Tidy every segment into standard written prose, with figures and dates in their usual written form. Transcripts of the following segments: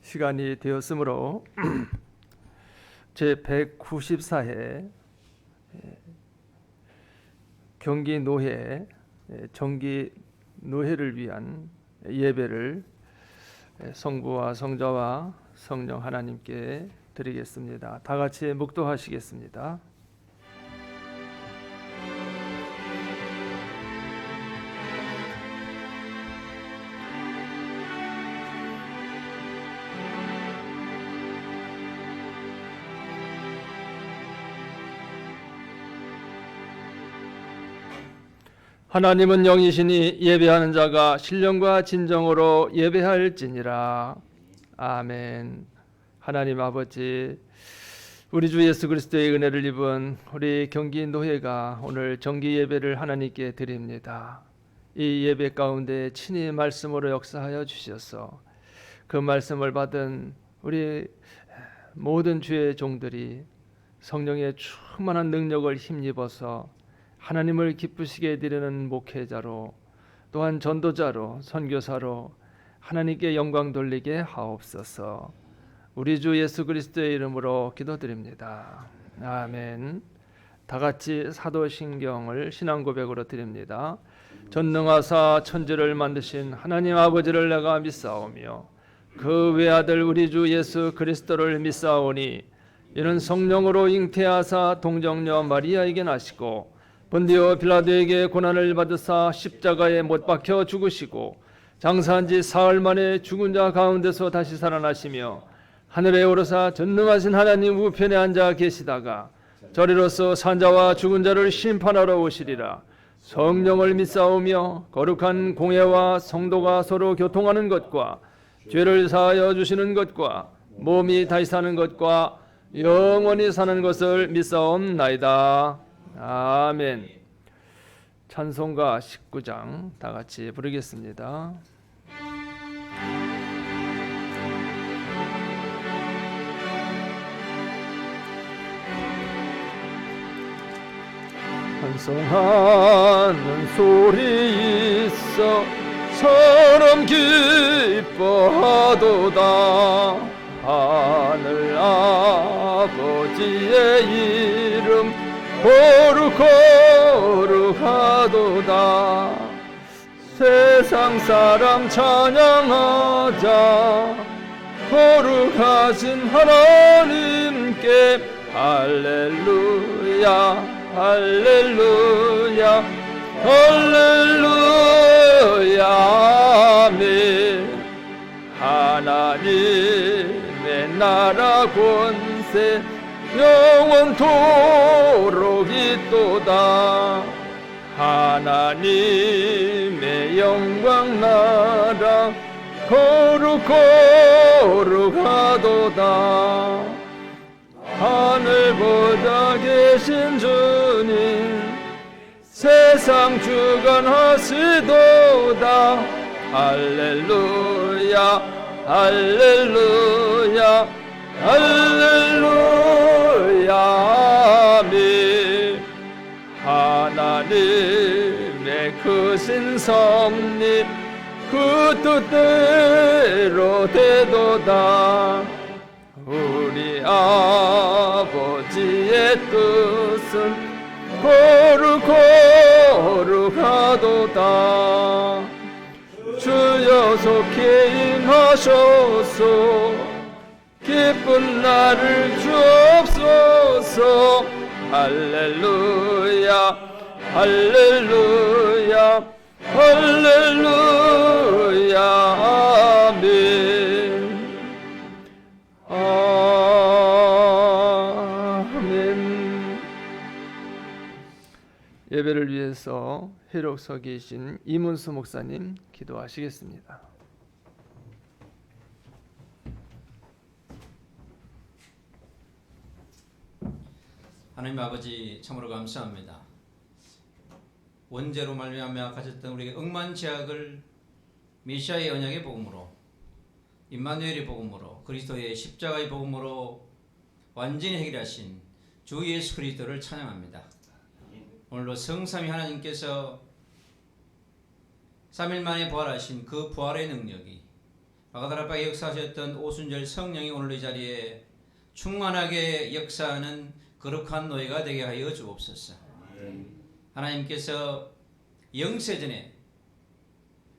시간이 되었으므로 제 194회 경기 노회 정기 노회를 위한 예배를 성부와 성자와 성령 하나님께 드리겠습니다. 다 같이 묵도하시겠습니다. 하나님은 영이시니 예배하는 자가 신령과 진정으로 예배할지니라. 아멘. 하나님 아버지, 우리 주 예수 그리스도의 은혜를 입은 우리 경기 노회가 오늘 정기 예배를 하나님께 드립니다. 이 예배 가운데 친히 말씀으로 역사하여 주셔서 그 말씀을 받은 우리 모든 주의 종들이 성령의 충만한 능력을 힘입어서 하나님을 기쁘시게 드리는 목회자로, 또한 전도자로, 선교사로 하나님께 영광 돌리게 하옵소서. 우리 주 예수 그리스도의 이름으로 기도드립니다. 아멘. 다 같이 사도신경을 신앙 고백으로 드립니다. 전능하사 천지를 만드신 하나님 아버지를 내가 믿사오며 그 외아들 우리 주 예수 그리스도를 믿사오니 이는 성령으로 잉태하사 동정녀 마리아에게 나시고 본디오 빌라도에게 고난을 받으사 십자가에 못 박혀 죽으시고 장사한 지 사흘 만에 죽은 자 가운데서 다시 살아나시며 하늘에 오르사 전능하신 하나님 우편에 앉아 계시다가 저리로서 산자와 죽은 자를 심판하러 오시리라. 성령을 믿사오며 거룩한 공회와 성도가 서로 교통하는 것과 죄를 사하여 주시는 것과 몸이 다시 사는 것과 영원히 사는 것을 믿사옵나이다. 아멘. 찬송가 19장 다 같이 부르겠습니다. 찬송하는 소리 있어 처럼 기뻐하도다. 하늘 아버지의 이름 거룩하도다. 세상 사람 찬양하자. 거룩하신 하나님께 할렐루야 할렐루야 할렐루야. 아멘. 하나님의 나라 권세 영원토록 있도다. 하나님의 영광 나라 거룩하도다. 하늘 보좌 계신 주님 세상 주관하시도다. 할렐루야 할렐루야 할렐루야. 아멘. 하나님의 크신 섭리 그 뜻대로 되도다. 우리 아버지의 뜻은 거룩하도다. 주여 속히 임하소서. 기쁜 날을 주옵소서. 할렐루야 할렐루야 할렐루야. 아멘. 아멘. 예배를 위해서 회록서 계신 이문수 목사님 기도하시겠습니다. 하나님 아버지 참으로 감사합니다. 원죄로 말미암아 가졌던 우리에게 억만제약을 메시아의 언약의 복음으로, 임마누엘의 복음으로, 그리스도의 십자가의 복음으로 완전히 해결하신 주 예수 그리스도를 찬양합니다. 오늘도 성삼위 하나님께서 3일 만에 부활하신 그 부활의 능력이 마가다라바에 역사하셨던 오순절 성령이 오늘 이 자리에 충만하게 역사하는 거룩한 노예가 되게 하여 주옵소서. 하나님께서 영세전에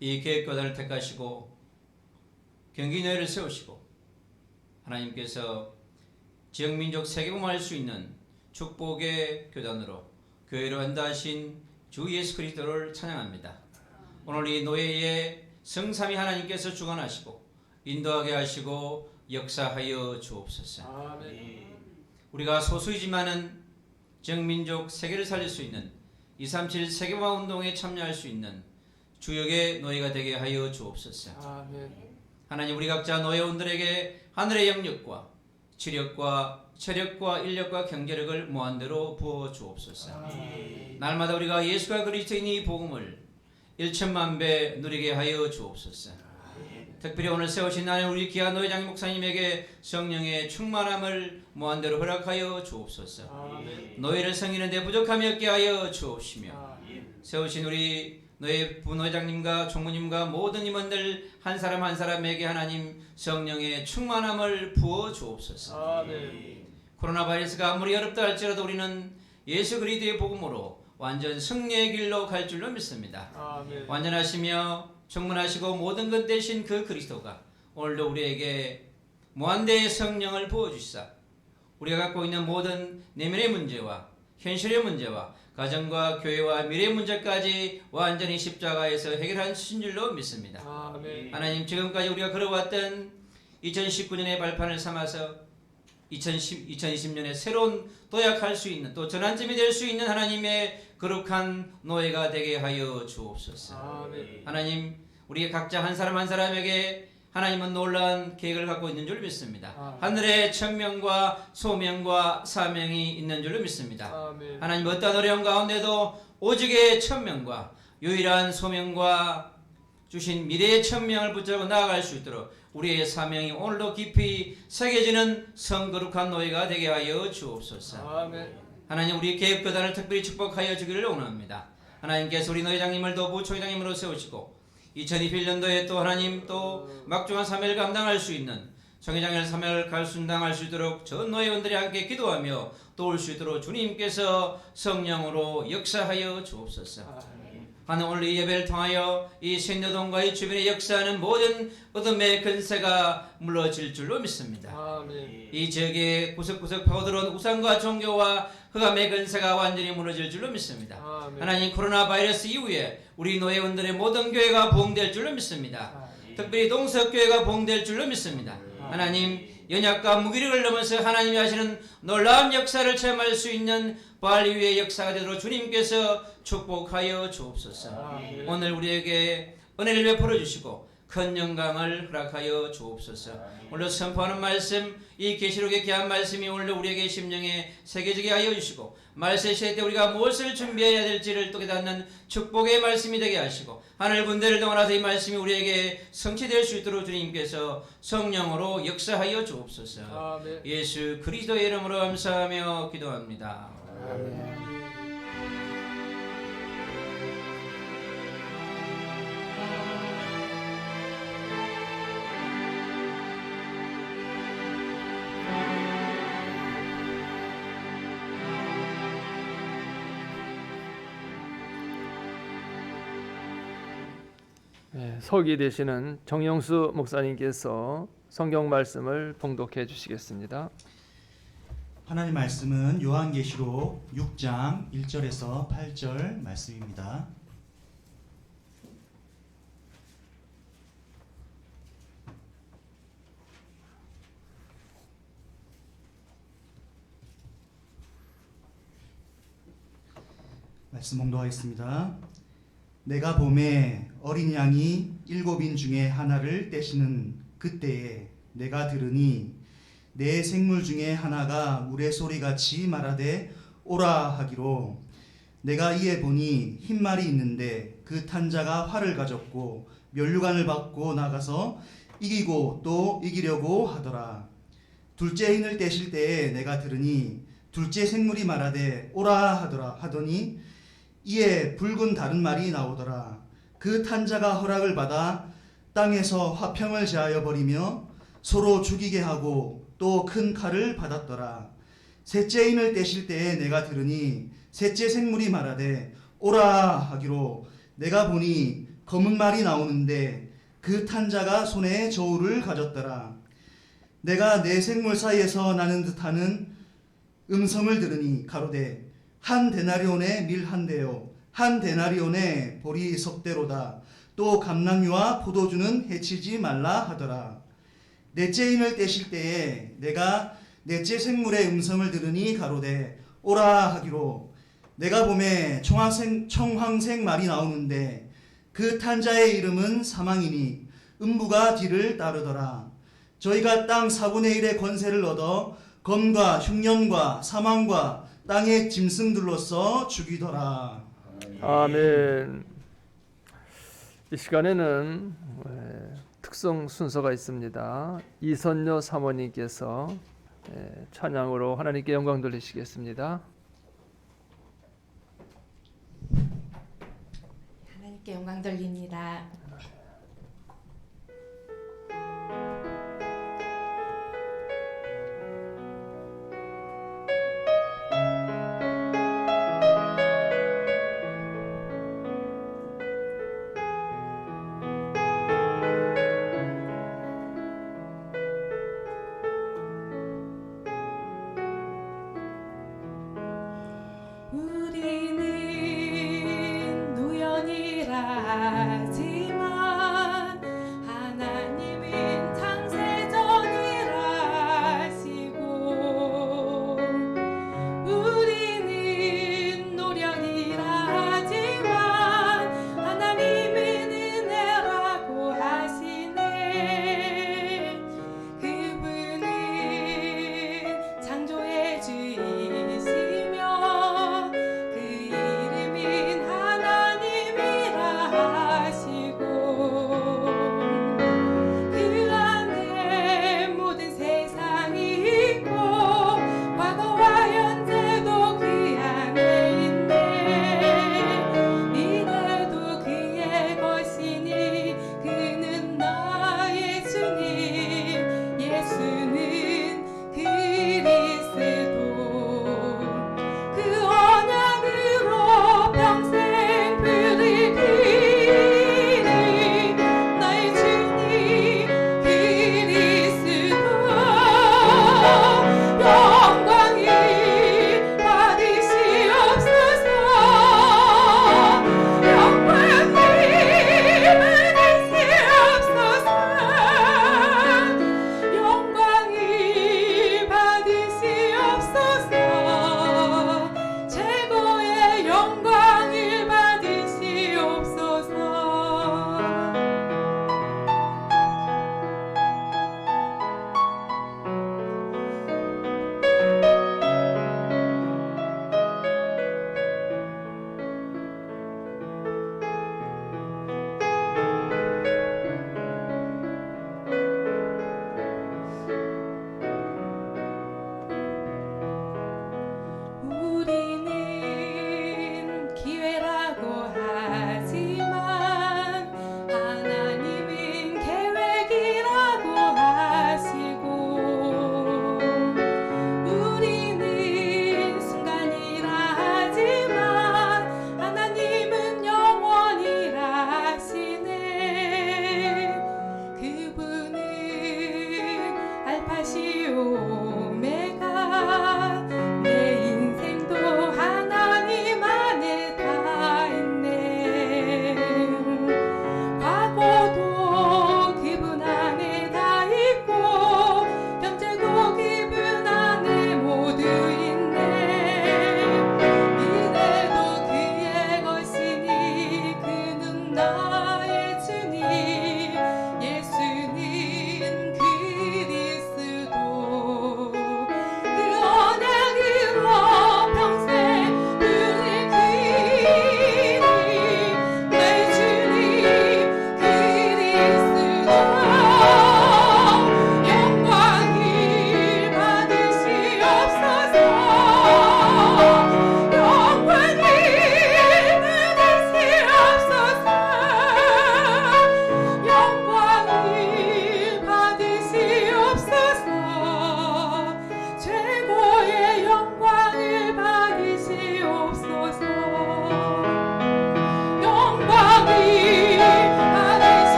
이 계획교단을 택하시고 경기노예를 세우시고 하나님께서 지역민족 세계복음할 수 있는 축복의 교단으로 교회로 한다하신 주 예수 그리스도를 찬양합니다. 오늘 이 노예의 성삼위 하나님께서 주관하시고 인도하게 하시고 역사하여 주옵소서. 아멘. 우리가 소수이지만은 지역민족 세계를 살릴 수 있는 237 세계화 운동에 참여할 수 있는 주역의 노예가 되게 하여 주옵소서. 아멘. 하나님 우리 각자 노예원들에게 하늘의 영역과 지력과 체력과 인력과 경제력을 무한대로 부어 주옵소서. 아멘. 날마다 우리가 예수가 그리스도인이 이 복음을 1천만 배 누리게 하여 주옵소서. 특별히 오늘 세우신 하나님 우리 귀한 노회장 목사님에게 성령의 충만함을 무한대로 허락하여 주옵소서. 아멘. 노예를 섬기는데 부족함이 없게 하여 주옵시며 아멘. 세우신 우리 노예 부노회장님과 총무님과 모든 임원들 한 사람 한 사람에게 하나님 성령의 충만함을 부어 주옵소서. 아멘. 코로나 바이러스가 아무리 어렵다 할지라도 우리는 예수 그리스도의 복음으로 완전 승리의 길로 갈 줄로 믿습니다. 아멘. 완전하시며 충분하시고 모든 것 되신 그 그리스도가 오늘도 우리에게 무한대의 성령을 부어주시사 우리가 갖고 있는 모든 내면의 문제와 현실의 문제와 가정과 교회와 미래의 문제까지 완전히 십자가에서 해결하신 줄로 믿습니다. 아멘. 하나님 지금까지 우리가 걸어왔던 2019년의 발판을 삼아서 2020년에 새로운 도약할 수 있는 또 전환점이 될 수 있는 하나님의 거룩한 노예가 되게 하여 주옵소서. 아멘. 하나님 우리 각자 한 사람 한 사람에게 하나님은 놀라운 계획을 갖고 있는 줄 믿습니다. 아멘. 하늘에 천명과 소명과 사명이 있는 줄로 믿습니다. 아멘. 하나님 어떤 어려움 가운데도 오직의 천명과 유일한 소명과 주신 미래의 천명을 붙잡고 나아갈 수 있도록 우리의 사명이 오늘도 깊이 새겨지는 성거룩한 노예가 되게 하여 주옵소서. 아멘. 하나님 우리 계획교단을 특별히 축복하여 주기를 원합니다. 하나님께서 우리 노회장님을 또 부총회장님으로 세우시고 2021년도에 또 하나님 또 막중한 사명을 감당할 수 있는 총회장의 사명을 감당할 수 있도록 전 노회원들이 함께 기도하며 도울 수 있도록 주님께서 성령으로 역사하여 주옵소서. 하는 오늘 이 예배를 통하여 이 생노동과 이 주변에 역사하는 모든 어둠의 근세가 물러질 줄로 믿습니다. 아멘. 이 지역에 구석구석 파고들어온 우상과 종교와 흑암의 근세가 완전히 무너질 줄로 믿습니다. 아멘. 하나님 코로나 바이러스 이후에 우리 노예원들의 모든 교회가 부흥될 줄로 믿습니다. 특별히 동석교회가 부흥될 줄로 믿습니다. 하나님 연약과 무기력을 넘어서 하나님이 하시는 놀라운 역사를 체험할 수 있는 부활 이후의 역사가 되도록 주님께서 축복하여 주옵소서. 아멘. 오늘 우리에게 은혜를 베풀어 주시고 큰 영광을 허락하여 주옵소서. 오늘 선포하는 말씀 이 계시록의 귀한 말씀이 오늘 우리에게 심령에 새겨지게 하여 주시고 말세 시대 때 우리가 무엇을 준비해야 될지를 또 깨닫는 축복의 말씀이 되게 하시고 하늘 군대를 동원하서 이 말씀이 우리에게 성취될 수 있도록 주님께서 성령으로 역사하여 주옵소서. 아멘. 예수 그리스도의 이름으로 감사하며 기도합니다. 아멘. 서기 되시는 정영수 목사님께서 성경 말씀을 봉독해 주시겠습니다. 하나님 말씀은 요한계시록 6장 1절에서 8절 말씀입니다. 말씀 봉독하겠습니다. 내가 봄에 어린 양이 7인 중에 하나를 떼시는 그때에 내가 들으니 내 생물 중에 하나가 물의 소리같이 말하되 오라 하기로 내가 이에 보니 흰 말이 있는데 그 탄 자가 활을 가졌고 면류관을 받고 나가서 이기고 또 이기려고 하더라. 둘째 인을 떼실 때에 내가 들으니 둘째 생물이 말하되 오라 하더니 이에 붉은 다른 말이 나오더라. 그 탄자가 허락을 받아 땅에서 화평을 제하여 버리며 서로 죽이게 하고 또 큰 칼을 받았더라. 셋째인을 떼실 때에 내가 들으니 셋째 생물이 말하되 오라 하기로 내가 보니 검은 말이 나오는데 그 탄자가 손에 저울을 가졌더라. 내가 네 생물 사이에서 나는 듯하는 음성을 들으니 가로되 한 데나리온의 밀 한 대요 한 데나리온의 보리 석대로다. 또 감람류와 포도주는 해치지 말라 하더라. 넷째 인을 떼실 때에 내가 넷째 생물의 음성을 들으니 가로되 오라 하기로 내가 보매 청황색 말이 나오는데 그 탄자의 이름은 사망이니 음부가 뒤를 따르더라. 저희가 땅 4분의 1의 권세를 얻어 검과 흉년과 사망과 땅의 짐승들로서 죽이더라. 아멘. 이 시간에는 특성 순서가 있습니다. 이선녀 사모님께서 찬양으로 하나님께 영광 돌리시겠습니다. 하나님께 영광 돌립니다. 우리는 노연이라 하지만 하나님은 창세전이라 하시고 우리는 노련이라 하지만 하나님은 은혜라고 하시네. 그분은 창조의 주이시며 그 이름은 하나님이라 하시고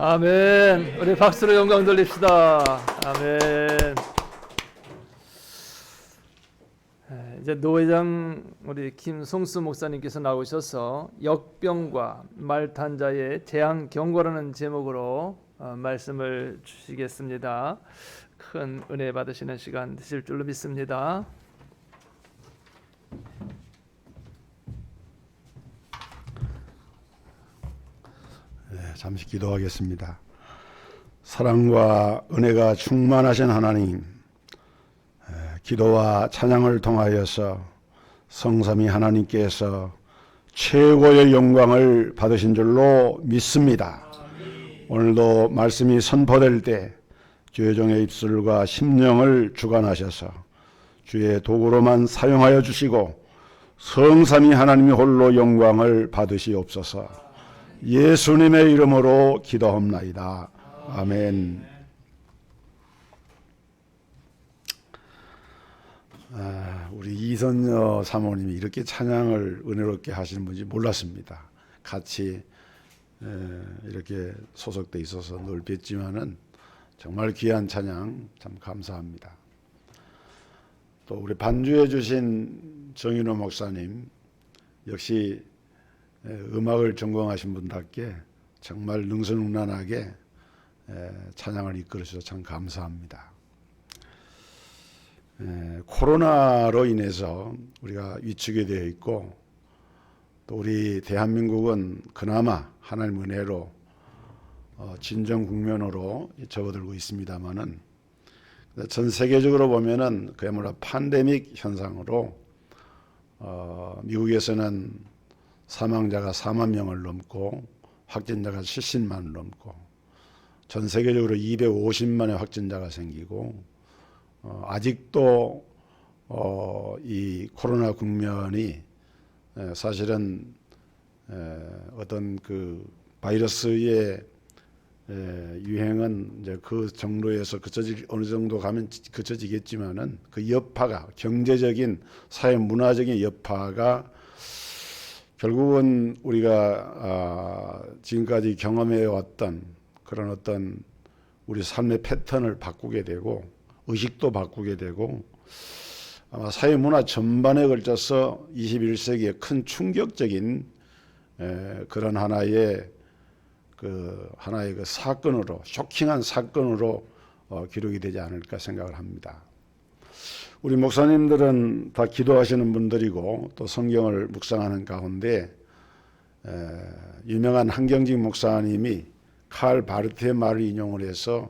아멘. 우리 박수로 영광 돌립시다. 아멘. 이제 노회장 우리 김송수 목사님께서 나오셔서 역병과 말탄자의 재앙 경고라는 제목으로 말씀을 주시겠습니다. 큰 은혜 받으시는 시간 되실 줄로 믿습니다. 잠시 기도하겠습니다. 사랑과 은혜가 충만하신 하나님, 기도와 찬양을 통하여서 성삼위 하나님께서 최고의 영광을 받으신 줄로 믿습니다. 오늘도 말씀이 선포될 때 주의 종의 입술과 심령을 주관하셔서 주의 도구로만 사용하여 주시고 성삼위 하나님이 홀로 영광을 받으시옵소서. 예수님의 이름으로 기도합나이다. 아멘. 우리 이선녀 사모님이 이렇게 찬양을 은혜롭게 하시는 분인지 몰랐습니다. 같이 이렇게 소속돼 있어서 늘 뵙지만은 정말 귀한 찬양 참 감사합니다. 또 우리 반주해 주신 정인호 목사님 역시 음악을 전공하신 분답게 정말 능수능란하게 찬양을 이끌어 주셔서 참 감사합니다. 코로나로 인해서 우리가 위축이 되어 있고 또 우리 대한민국은 그나마 하나님 은혜로 진정 국면으로 접어들고 있습니다만은 전 세계적으로 보면은 그야말로 팬데믹 현상으로 미국에서는 사망자가 4만 명을 넘고 확진자가 70만을 넘고 전 세계적으로 250만의 확진자가 생기고 아직도 이 코로나 국면이 사실은 어떤 그 바이러스의 유행은 이제 그 정도에서 어느 정도 가면 그쳐지겠지만은 그 여파가 경제적인 사회 문화적인 여파가 결국은 우리가 지금까지 경험해 왔던 그런 어떤 우리 삶의 패턴을 바꾸게 되고 의식도 바꾸게 되고 아마 사회 문화 전반에 걸쳐서 21세기의 큰 충격적인 그런 하나의 그 사건으로 쇼킹한 사건으로 기록이 되지 않을까 생각을 합니다. 우리 목사님들은 다 기도하시는 분들이고 또 성경을 묵상하는 가운데 유명한 한경직 목사님이 칼 바르트의 말을 인용을 해서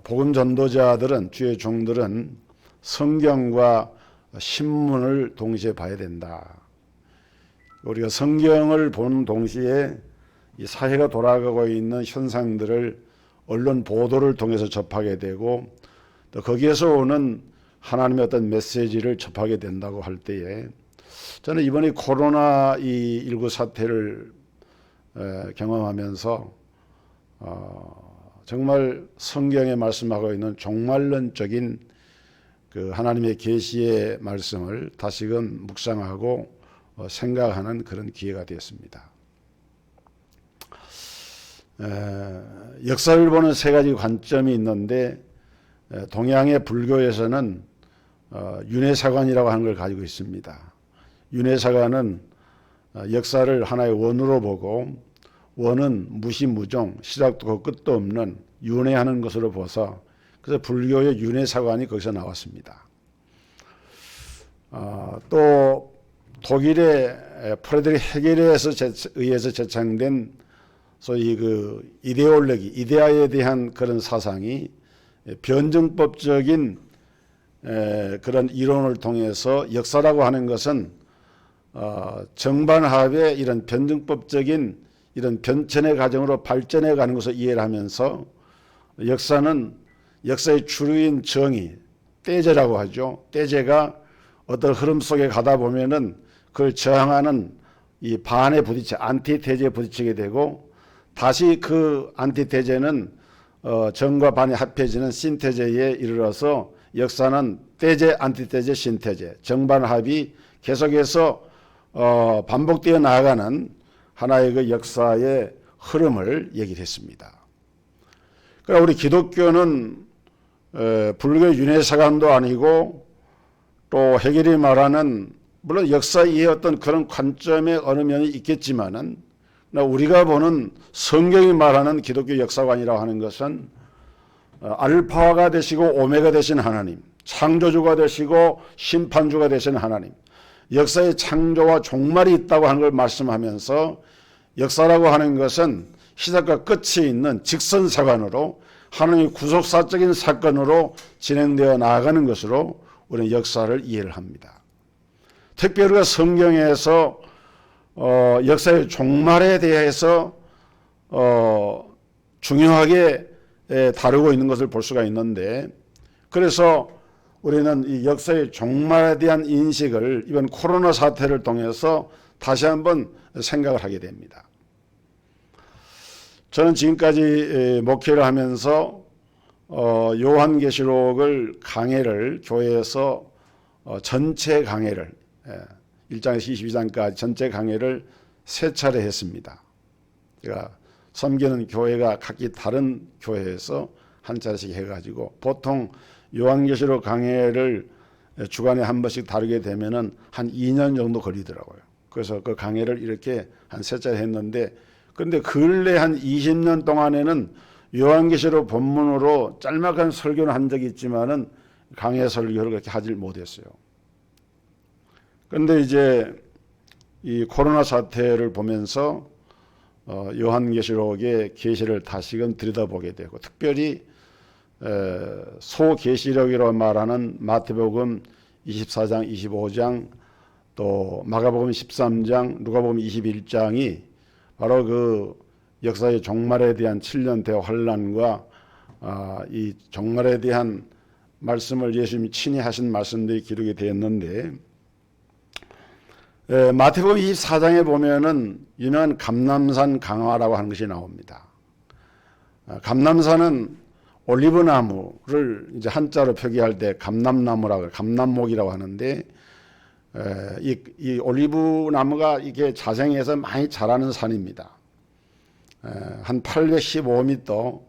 복음 전도자들은 주의 종들은 성경과 신문을 동시에 봐야 된다. 우리가 성경을 보는 동시에 이 사회가 돌아가고 있는 현상들을 언론 보도를 통해서 접하게 되고 또 거기에서 오는 하나님의 어떤 메시지를 접하게 된다고 할 때에 저는 이번에 코로나19 사태를 경험하면서 정말 성경에 말씀하고 있는 종말론적인 그 하나님의 계시의 말씀을 다시금 묵상하고 생각하는 그런 기회가 되었습니다. 역사를 보는 세 가지 관점이 있는데 동양의 불교에서는 윤회사관이라고 하는 걸 가지고 있습니다. 윤회사관은 역사를 하나의 원으로 보고 원은 무시무종, 시작도 끝도 없는 윤회하는 것으로 봐서 그래서 불교의 윤회사관이 거기서 나왔습니다. 또 독일의 프레드리히 헤겔에 의해서 제창된 소위 그 이데올로기, 이데아에 대한 그런 사상이 변증법적인 그런 이론을 통해서 역사라고 하는 것은 정반합의 이런 변증법적인 이런 변천의 과정으로 발전해 가는 것을 이해를 하면서 역사는 역사의 주류인 정의, 때제라고 하죠. 때제가 어떤 흐름 속에 가다 보면은 그걸 저항하는 이 반에 부딪혀 안티테제에 부딪히게 되고 다시 그 안티테제는 정과 반이 합해지는 신테제에 이르러서 역사는 때제, 안티테제, 신테제, 정반합이 계속해서 반복되어 나아가는 하나의 그 역사의 흐름을 얘기를 했습니다. 그러니까 우리 기독교는 불교 윤회사관도 아니고 또 해결이 말하는 물론 역사 이해 어떤 그런 관점의 어느 면이 있겠지만은 우리가 보는 성경이 말하는 기독교 역사관이라고 하는 것은 알파가 되시고 오메가 되신 하나님, 창조주가 되시고 심판주가 되신 하나님, 역사의 창조와 종말이 있다고 하는 걸 말씀하면서 역사라고 하는 것은 시작과 끝이 있는 직선사관으로 하나님의 구속사적인 사건으로 진행되어 나아가는 것으로 우리는 역사를 이해를 합니다. 특별히 우리가 성경에서 역사의 종말에 대해서 중요하게 다루고 있는 것을 볼 수가 있는데, 그래서 우리는 이 역사의 종말에 대한 인식을 이번 코로나 사태를 통해서 다시 한번 생각을 하게 됩니다. 저는 지금까지 목회를 하면서 요한계시록을 강해를 교회에서 전체 강해를 1장에서 22장까지 전체 강해를 3차례 했습니다. 제가 섬기는 교회가 각기 다른 교회에서 한 차례씩 해가지고 보통 요한계시록 강해를 주간에 한 번씩 다루게 되면은 한 2년 정도 걸리더라고요. 그래서 그 강해를 이렇게 한 3차례 했는데, 그런데 근래 한 20년 동안에는 요한계시록 본문으로 짤막한 설교는 한 적이 있지만은 강해 설교를 그렇게 하질 못했어요. 그런데 이제 이 코로나 사태를 보면서 요한계시록의 계시를 다시금 들여다보게 되고, 특별히 소계시록이라고 말하는 마태복음 24장, 25장, 또 마가복음 13장, 누가복음 21장이 바로 그 역사의 종말에 대한 7년 대환란과 이 종말에 대한 말씀을 예수님이 친히 하신 말씀들이 기록이 되었는데, 마태복음 24장에 보면은 유명한 감람산 강화라고 하는 것이 나옵니다. 감람산은 올리브나무를 이제 한자로 표기할 때 감람나무라고, 감람목이라고 하는데, 이 올리브나무가 이게 자생해서 많이 자라는 산입니다. 한 815m,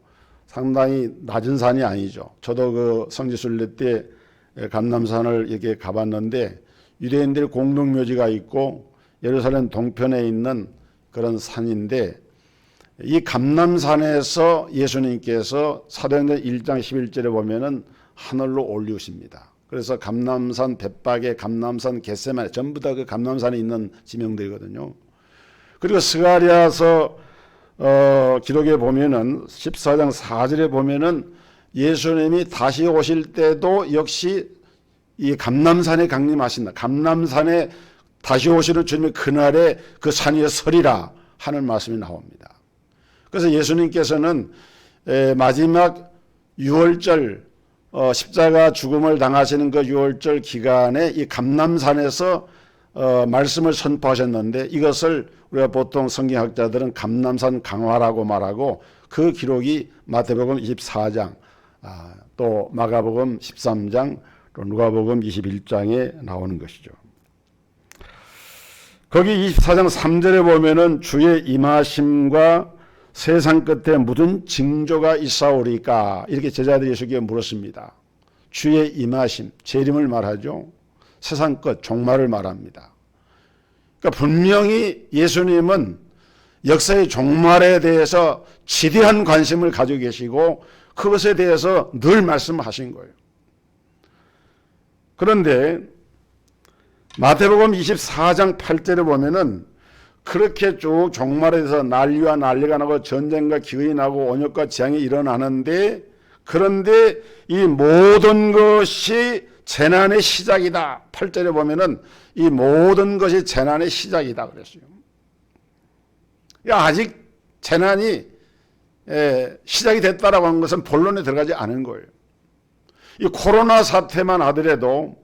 상당히 낮은 산이 아니죠. 저도 그 성지순례 때 감람산을 이렇게 가봤는데, 유대인들 공동묘지가 있고 예루살렘 동편에 있는 그런 산인데, 이 감람산에서 예수님께서 사도행전 1장 11절에 보면은 하늘로 올리우십니다. 그래서 감람산 벳박에, 감람산 겟세마네, 전부 다 그 감람산에 있는 지명들이거든요. 그리고 스가랴서 기록에 보면은 14장 4절에 보면은 예수님이 다시 오실 때도 역시 이 감람산에 강림하신다. 감람산에 다시 오시는 주님의 그날에 그 산 위에 서리라 하는 말씀이 나옵니다. 그래서 예수님께서는 마지막 6월절 십자가 죽음을 당하시는 그 6월절 기간에 이 감람산에서 말씀을 선포하셨는데, 이것을 우리가 보통 성경학자들은 감람산 강화라고 말하고, 그 기록이 마태복음 24장, 또 마가복음 13장, 또 누가복음 21장에 나오는 것이죠. 거기 24장 3절에 보면은 주의 임하심과 세상 끝에 무슨 징조가 있사오리까, 이렇게 제자들이 예수께 물었습니다. 주의 임하심, 재림을 말하죠. 세상 끝, 종말을 말합니다. 그러니까 분명히 예수님은 역사의 종말에 대해서 지대한 관심을 가지고 계시고 그것에 대해서 늘 말씀하신 거예요. 그런데 마태복음 24장 8절에 보면은 그렇게 쭉 종말에 대해서 난리와 난리가 나고 전쟁과 기근이 나고 온역과 재앙이 일어나는데, 그런데 이 모든 것이 재난의 시작이다. 8절에 보면은 이 모든 것이 재난의 시작이다 그랬어요. 아직 재난이 시작이 됐다라고 하는 것은 본론에 들어가지 않은 거예요. 이 코로나 사태만 하더라도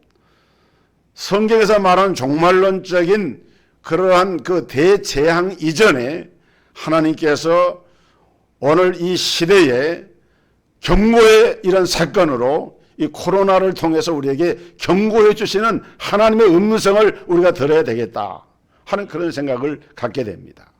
성경에서 말하는 종말론적인 그러한 그 대재앙 이전에 하나님께서 오늘 이 시대에 경고의 이런 사건으로 이 코로나를 통해서 우리에게 경고해 주시는 하나님의 음성을 우리가 들어야 되겠다 하는 그런 생각을 갖게 됩니다.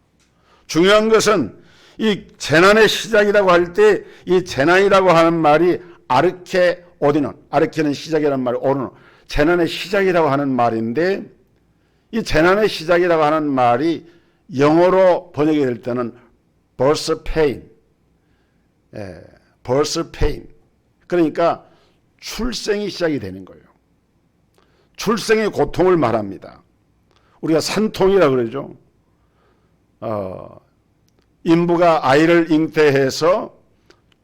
중요한 것은 이 재난의 시작이라고 할 때 이 재난이라고 하는 말이 아르케 오디논, 아르케는 시작이라는 말이 오르노, 재난의 시작이라고 하는 말인데 이 재난의 시작이라고 하는 말이 영어로 번역이 될 때는 birth pain, birth pain. 그러니까 출생이 시작이 되는 거예요. 출생의 고통을 말합니다. 우리가 산통이라고 그러죠. 인부가 아이를 잉태해서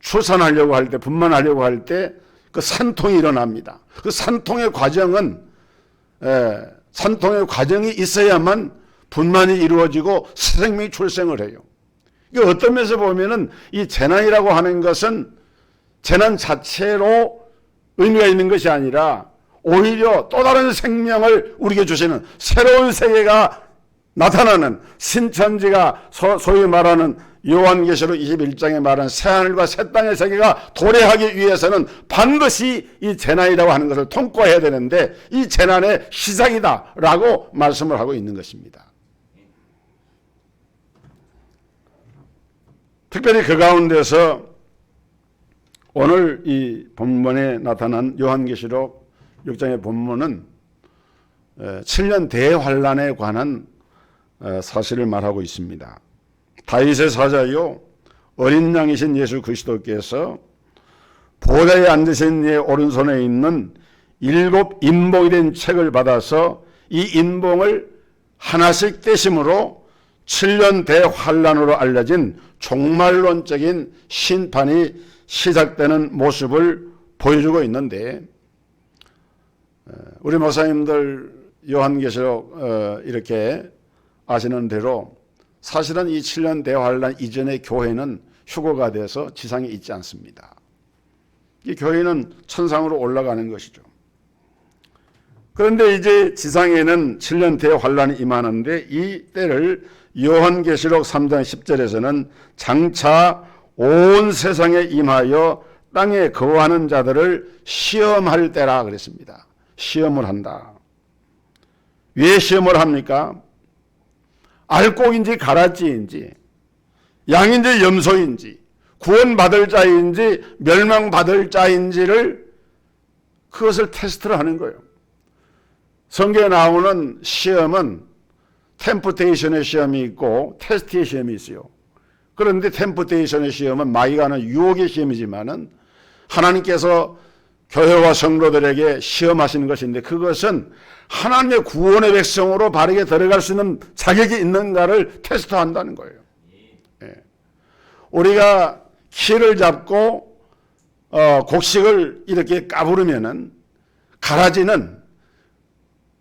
출산하려고 할 때, 분만하려고 할 때 그 산통이 일어납니다. 그 산통의 과정은 산통의 과정이 있어야만 분만이 이루어지고 새 생명이 출생을 해요. 이게 어떤 면에서 보면은 이 재난이라고 하는 것은 재난 자체로 의미가 있는 것이 아니라 오히려 또 다른 생명을 우리에게 주시는 새로운 세계가 나타나는 신천지가 소위 말하는 요한계시록 21장에 말하는 새하늘과 새 땅의 세계가 도래하기 위해서는 반드시 이 재난이라고 하는 것을 통과해야 되는데 이 재난의 시작이다라고 말씀을 하고 있는 것입니다. 특별히 그 가운데서 오늘 이 본문에 나타난 요한계시록 6장의 본문은 7년 대환란에 관한 사실을 말하고 있습니다. 다윗의 사자요 어린 양이신 예수 그리스도께서 보좌에 앉으신 이의 오른손에 있는 7 인봉이 된 책을 받아서 이 인봉을 하나씩 떼심으로 7년 대환란으로 알려진 종말론적인 심판이 시작되는 모습을 보여주고 있는데 우리 목사님들 요한계시록 이렇게 아시는 대로 사실은 이 7년 대환란 이전의 교회는 휴거가 돼서 지상에 있지 않습니다. 이 교회는 천상으로 올라가는 것이죠. 그런데 이제 지상에는 7년 대환란이 임하는데 이 때를 요한계시록 3장 10절에서는 장차 온 세상에 임하여 땅에 거하는 자들을 시험할 때라 그랬습니다. 시험을 한다. 왜 시험을 합니까? 알곡인지 가라지인지 양인지 염소인지 구원받을 자인지 멸망받을 자인지를 그것을 테스트를 하는 거예요. 성경에 나오는 시험은 템프테이션의 시험이 있고 테스트의 시험이 있어요. 그런데 템프테이션의 시험은 마귀가 하는 유혹의 시험이지만은 하나님께서 교회와 성도들에게 시험하시는 것인데 그것은 하나님의 구원의 백성으로 바르게 들어갈 수 있는 자격이 있는가를 테스트한다는 거예요. 우리가 키를 잡고 곡식을 이렇게 까부르면은 가라지는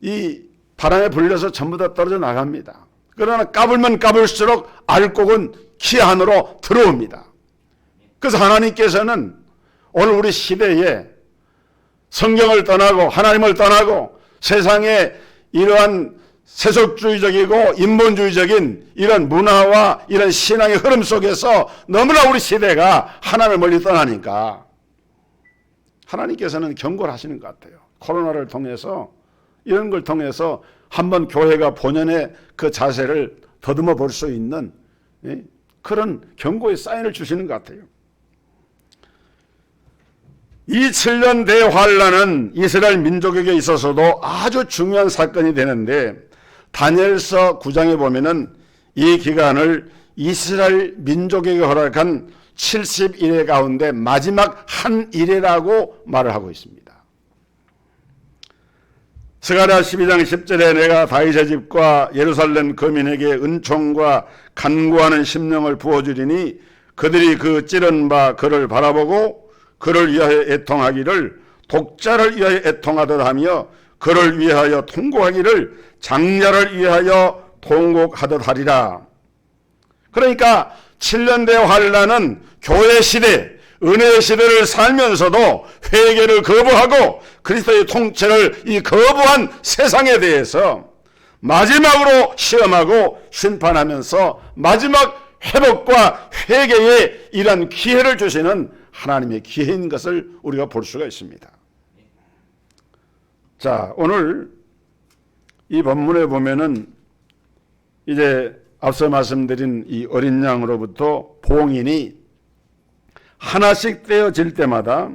이 바람에 불려서 전부 다 떨어져 나갑니다. 그러나 까불면 까불수록 알곡은 키 안으로 들어옵니다. 그래서 하나님께서는 오늘 우리 시대에 성경을 떠나고 하나님을 떠나고 세상에 이러한 세속주의적이고 인본주의적인 이런 문화와 이런 신앙의 흐름 속에서 너무나 우리 시대가 하나님을 멀리 떠나니까 하나님께서는 경고를 하시는 것 같아요. 코로나를 통해서 이런 걸 통해서 한번 교회가 본연의 그 자세를 더듬어 볼 수 있는 그런 경고의 사인을 주시는 것 같아요. 이 7년 대환란은 이스라엘 민족에게 있어서도 아주 중요한 사건이 되는데 다니엘서 9장에 보면은 이 기간을 이스라엘 민족에게 허락한 70일의 가운데 마지막 한 일이라고 말을 하고 있습니다. 스가랴 12장 10절에 내가 다윗의 집과 예루살렘 거민에게 은총과 간구하는 심령을 부어주리니 그들이 그 찌른 바 그를 바라보고 그를 위하여 애통하기를 독자를 위하여 애통하듯 하며 그를 위하여 통곡하기를 장자를 위하여 통곡하듯 하리라. 그러니까 7년 대환란은 교회 시대, 은혜의 시대를 살면서도 회개를 거부하고 그리스도의 통치를 이 거부한 세상에 대해서 마지막으로 시험하고 심판하면서 마지막 회복과 회개의 이런 기회를 주시는 하나님의 기회인 것을 우리가 볼 수가 있습니다. 자, 오늘 이 본문에 보면은 이제 앞서 말씀드린 이 어린 양으로부터 봉인이 하나씩 떼어질 때마다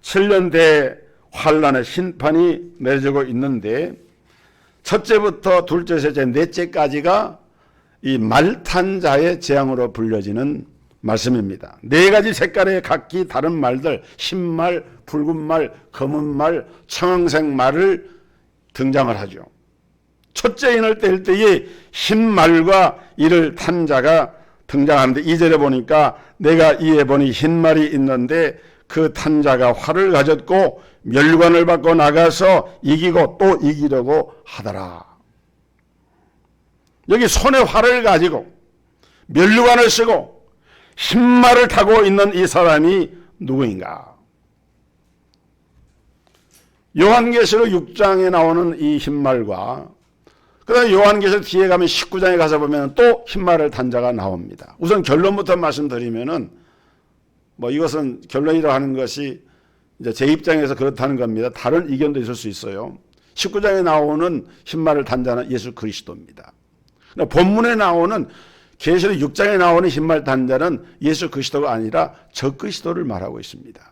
7년 대 환란의 심판이 내려지고 있는데, 첫째부터 둘째, 셋째, 넷째까지가 이 말탄 자의 재앙으로 불려지는 말씀입니다. 네 가지 색깔의 각기 다른 말들, 흰말, 붉은 말, 검은 말, 청색 말을 등장을 하죠. 첫째 인을 뗄 때에 흰 말과 이를 탄 자가 등장하는데, 2절에 보니까 내가 이에 보니 흰 말이 있는데 그 탄 자가 활을 가졌고 멸관을 받고 나가서 이기고 또 이기려고 하더라. 여기 손에 활을 가지고 멸관을 쓰고 흰 말을 타고 있는 이 사람이 누구인가? 요한계시록 6장에 나오는 이 흰말과 그 다음에 요한계시록 뒤에 가면 19장에 가서 보면 또 흰말을 탄 자가 나옵니다. 우선 결론부터 말씀드리면은 이것은 결론이라고 하는 것이 이제 제 입장에서 그렇다는 겁니다. 다른 의견도 있을 수 있어요. 19장에 나오는 흰말을 탄 자는 예수 그리스도입니다. 본문에 나오는 계시록 6장에 나오는 흰말 탄 자는 예수 그리스도가 아니라 저 그리스도를 말하고 있습니다.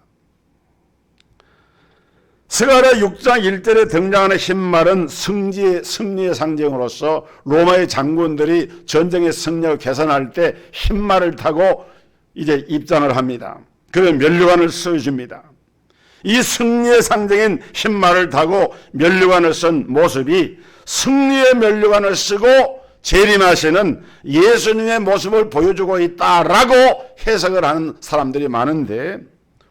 스가랴 6장 1절에 등장하는 흰말은 승리의 상징으로서 로마의 장군들이 전쟁에 승리하고 계산할 때 흰말을 타고 이제 입장을 합니다. 그래서 면류관을 써줍니다. 이 승리의 상징인 흰말을 타고 면류관을 쓴 모습이 승리의 면류관을 쓰고 재림하시는 예수님의 모습을 보여주고 있다라고 해석을 하는 사람들이 많은데,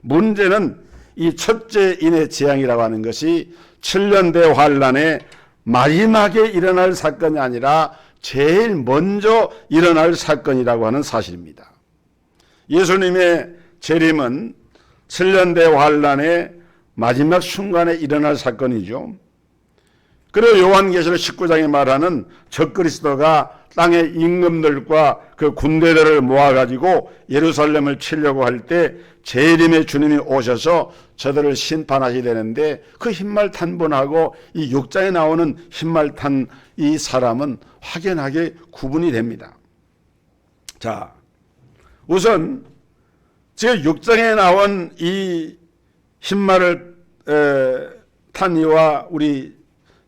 문제는 이 첫째 인의 재앙이라고 하는 것이 7년 대 환란의 마지막에 일어날 사건이 아니라 제일 먼저 일어날 사건이라고 하는 사실입니다. 예수님의 재림은 7년 대 환란의 마지막 순간에 일어날 사건이죠. 그리고 요한계시록 19장에 말하는 적그리스도가 땅의 임금들과 그 군대들을 모아가지고 예루살렘을 치려고 할 때 재림의 주님이 오셔서 저들을 심판하시게 되는데, 그 흰말 탄 분하고 이 6장에 나오는 흰말 탄 이 사람은 확연하게 구분이 됩니다. 자, 우선 지금 6장에 나온 이 흰말을 탄 이와 우리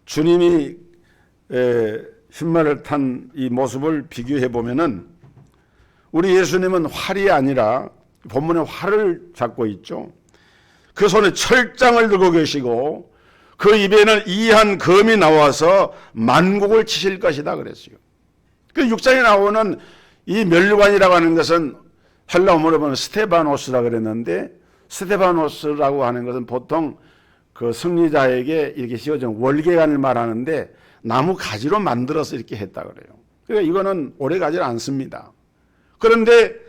주님이 흰말을 탄 이 모습을 비교해 보면은, 우리 예수님은 활이 아니라 본문에 활을 잡고 있죠. 그 손에 철장을 들고 계시고 그 입에는 이한 검이 나와서 만국을 치실 것이다 그랬어요. 그 6장에 나오는 이 멸류관이라고 하는 것은 헬라 어문으로 보면 스테바노스라 그랬는데, 스테바노스라고 하는 것은 보통 그 승리자에게 이렇게 씌워진 월계관을 말하는데 나무 가지로 만들어서 이렇게 했다 그래요. 그러니까 이거는 오래 가지 않습니다. 그런데